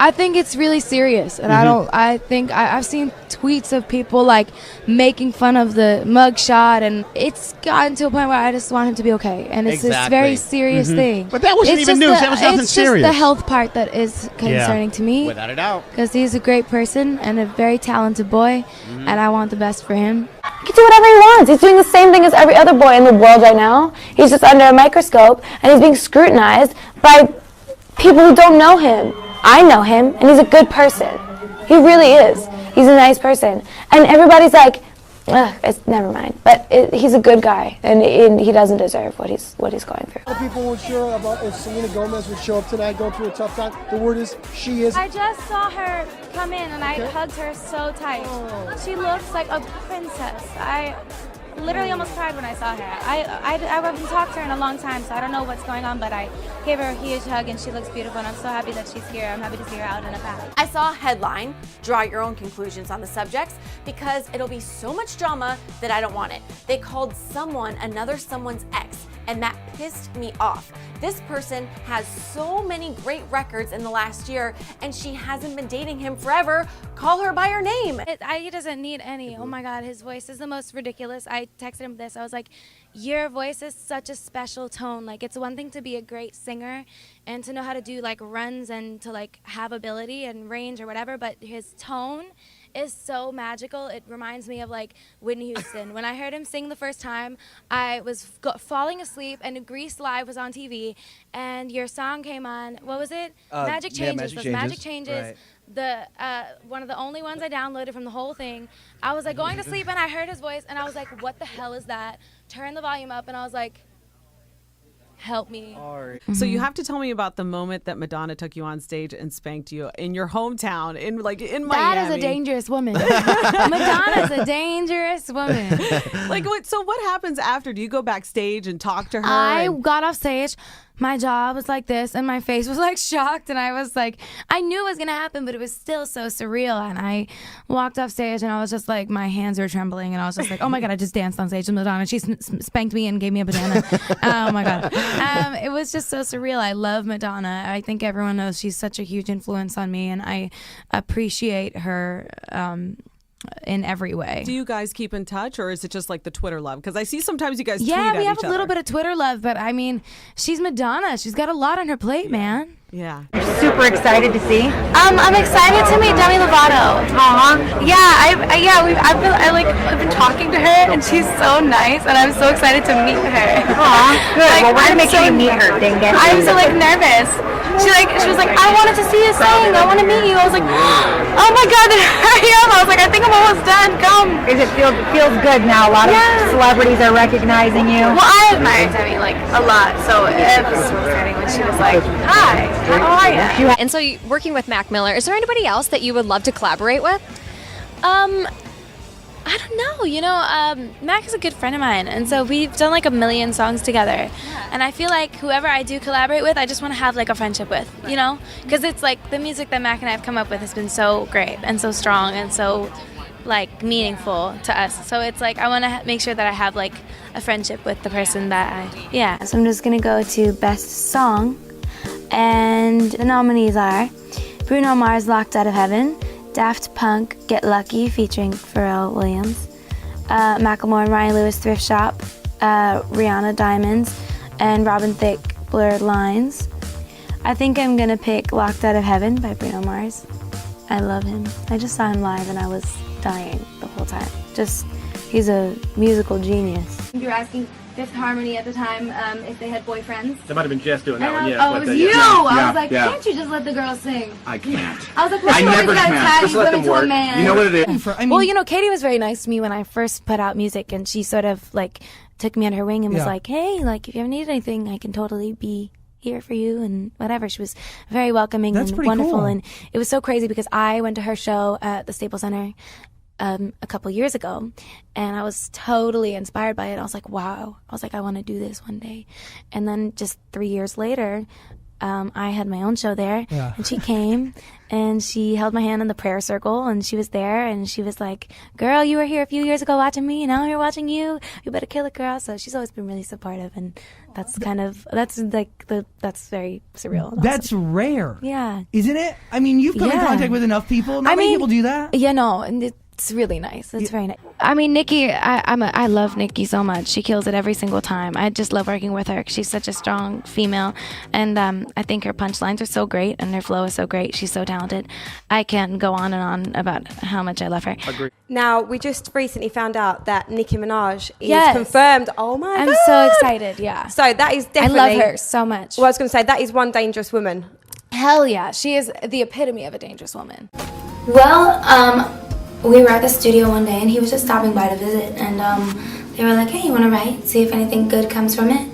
I think it's really serious, and I've seen tweets of people like making fun of the mugshot, and it's gotten to a point where I just want him to be okay, and it's this very serious thing. But that wasn't even news. That was nothing serious. It's just the health part that is concerning to me. Without a doubt. Because he's a great person and a very talented boy, and I want the best for him. He can do whatever he wants. He's doing the same thing as every other boy in the world right now. He's just under a microscope, and he's being scrutinized by people who don't know him. I know him, and he's a good person. He really is. He's a nice person. And everybody's like, ugh, never mind. But he's a good guy, and he doesn't deserve what he's going through. A lot of people weren't sure about if Selena Gomez would show up tonight, going through a tough time. The word is she is. I just saw her come in, and I hugged her so tight. Oh. She looks like a princess. I literally almost cried when I saw her. I haven't talked to her in a long time, so I don't know what's going on, but I gave her a huge hug, and she looks beautiful, and I'm so happy that she's here. I'm happy to see her out and about. I saw a headline, draw your own conclusions on the subjects, because it'll be so much drama that I don't want it. They called someone another someone's ex, and that pissed me off. This person has so many great records in the last year, and she hasn't been dating him forever. Call her by her name. He doesn't need any. Oh my God, his voice is the most ridiculous. I texted him this. I was like, your voice is such a special tone. Like, it's one thing to be a great singer and to know how to do like runs and to like have ability and range or whatever, but his tone is so magical. It reminds me of like Whitney Houston. When I heard him sing the first time, I was falling asleep, and Grease Live was on TV, and your song came on. What was it? Magic Changes. Magic Changes. Right. The one of the only ones I downloaded from the whole thing. I was like going to sleep, and I heard his voice, and I was like, what the hell is that? Turned the volume up, and I was like, help me. So you have to tell me about the moment that Madonna took you on stage and spanked you in your hometown, in Miami. That is a dangerous woman. Madonna's a dangerous woman. Like, what happens after? Do you go backstage and talk to her? I got off stage. My jaw was like this, and my face was like shocked, and I was like, I knew it was gonna happen, but it was still so surreal. And I walked off stage, and I was just like, my hands were trembling, and I was just like, oh my God, I just danced on stage with Madonna. She spanked me and gave me a banana. Oh my God. It was just so surreal. I love Madonna. I think everyone knows she's such a huge influence on me, and I appreciate her in every way. Do you guys keep in touch, or is it just like the Twitter love? Because I see sometimes you guys tweet at each other. Yeah, we have a little bit of Twitter love, but I mean, she's Madonna. She's got a lot on her plate, man. Yeah. Super excited to see. I'm excited to meet Demi Lovato. Yeah, I've been talking to her, and she's so nice, and I'm so excited to meet her. Good. Like, well, we're gonna make sure you meet her. I'm so nervous. She was like, I wanted to see you sing. I want to meet you. I was like, oh my God, there I am. I was like, I think I'm almost done. Come. It feels good now. A lot of celebrities are recognizing you. Well, I admire Demi a lot, so it was so exciting when she was like, hi, how are you? And so working with Mac Miller, is there anybody else that you would love to collaborate with? I don't know. Mac is a good friend of mine, and so we've done like 1 million songs together. Yeah. And I feel like whoever I do collaborate with, I just want to have like a friendship with, because it's like the music that Mac and I have come up with has been so great and so strong and so like meaningful to us. So it's like I want to make sure that I have like a friendship with the person that So I'm just gonna go to Best Song, and the nominees are Bruno Mars, Locked Out of Heaven, Daft Punk, Get Lucky featuring Pharrell Williams, Macklemore and Ryan Lewis, Thrift Shop, Rihanna, Diamonds, and Robin Thicke, Blurred Lines. I think I'm gonna pick Locked Out of Heaven by Bruno Mars. I love him. I just saw him live and I was dying the whole time. He's a musical genius. You were asking Fifth Harmony at the time if they had boyfriends. That might have been Jess doing that one, yeah. Oh, it was you! I was like, can't you just let the girls sing? I can't. I was like, I never can. Just let them work. You know what it is? Well, Katie was very nice to me when I first put out music, and she sort of like took me under her wing and was like, hey, like if you ever need anything, I can totally be here for you and whatever. She was very welcoming and wonderful. Cool. And it was so crazy because I went to her show at the Staples Center a couple years ago, and I was totally inspired by it. I was like, wow. I was like, I want to do this one day. And then just 3 years later, I had my own show there, Yeah. and she came, and she held my hand in the prayer circle, and she was there, and she was like, girl, you were here a few years ago watching me, and now I'm here watching you. You better kill it, girl. So she's always been really supportive, and that's that's very surreal. And That's awesome. rare. Yeah. Isn't it? I mean, you've come in Yeah. contact with enough people. Not many people do that. Yeah, no, and it's really nice. It's very nice. I mean, Nicki, I love Nicki so much. She kills it every single time. I just love working with her. She's such a strong female, and I think her punchlines are so great, and her flow is so great. She's so talented. I can go on and on about how much I love her. Agree. Now, we just recently found out that Nicki Minaj is Yes. confirmed. Oh my God. I'm so excited, yeah. So that is I definitely... love her so much. Well, I was going to say, that is one dangerous woman. Hell yeah. She is the epitome of a dangerous woman. Well, we were at the studio one day, and he was just stopping by to visit, and they were like, hey, you want to write? See if anything good comes from it?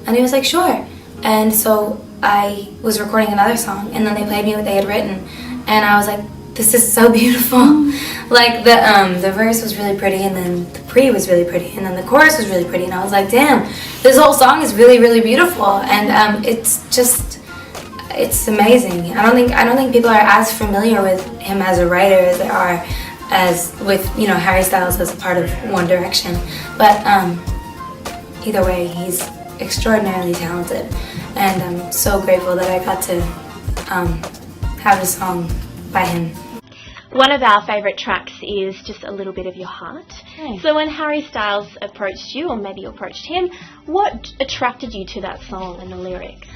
And he was like, sure. And so I was recording another song, and then they played me what they had written, and I was like, this is so beautiful. Like, the verse was really pretty, and then the pre was really pretty, and then the chorus was really pretty, and I was like, damn, this whole song is really, really beautiful, and it's amazing. I don't think people are as familiar with him as a writer as they are as with, Harry Styles as a part of One Direction. But either way, he's extraordinarily talented, and I'm so grateful that I got to have a song by him. One of our favourite tracks is just A Little Bit of Your Heart. Nice. So when Harry Styles approached you, or maybe you approached him, what attracted you to that song and the lyrics?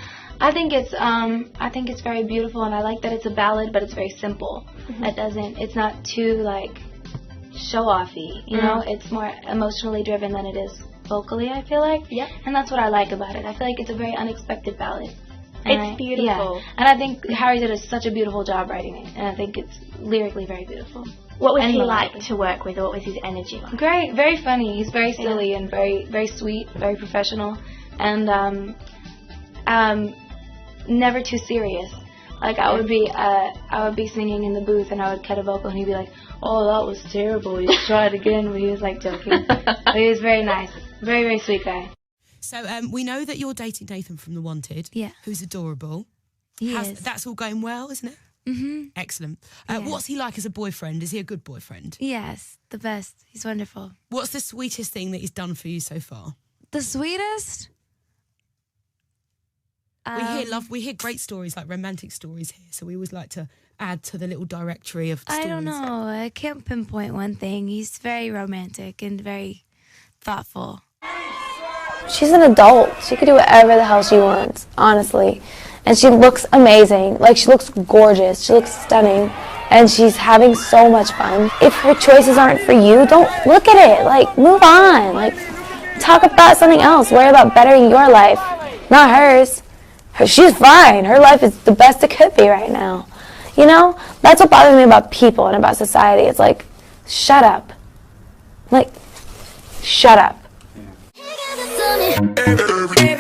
I think it's very beautiful, and I like that it's a ballad, but it's very simple. It's not too like show-offy, you know. It's more emotionally driven than it is vocally, I feel like. Yeah. And that's what I like about it. I feel like it's a very unexpected ballad. It's beautiful. Yeah. And I think Harry did such a beautiful job writing it, and I think it's lyrically very beautiful. What was And he melodically. like to work with, or what was his energy like? Great, very funny. He's very silly and very, very sweet, very professional, and never too serious. Like I would be singing in the booth, and I would cut a vocal, and he'd be like, "Oh, that was terrible. You should try it again." But he was like joking. But he was very nice, very, very sweet guy. So we know that you're dating Nathan from The Wanted. Yeah. Who's adorable. He is. That's all going well, isn't it? Mhm. Excellent. Yeah. What's he like as a boyfriend? Is he a good boyfriend? Yes, the best. He's wonderful. What's the sweetest thing that he's done for you so far? The sweetest. We hear great stories, like romantic stories here, so we always like to add to the little directory of stories. I don't know. I can't pinpoint one thing. He's very romantic and very thoughtful. She's an adult. She could do whatever the hell she wants, honestly. And she looks amazing. Like, she looks gorgeous. She looks stunning. And she's having so much fun. If her choices aren't for you, don't look at it. Like, move on. Like, talk about something else. Worry about bettering your life, not hers. She's fine. Her life is the best it could be right now. You know? That's what bothers me about people and about society. It's like, shut up. Like, shut up. Every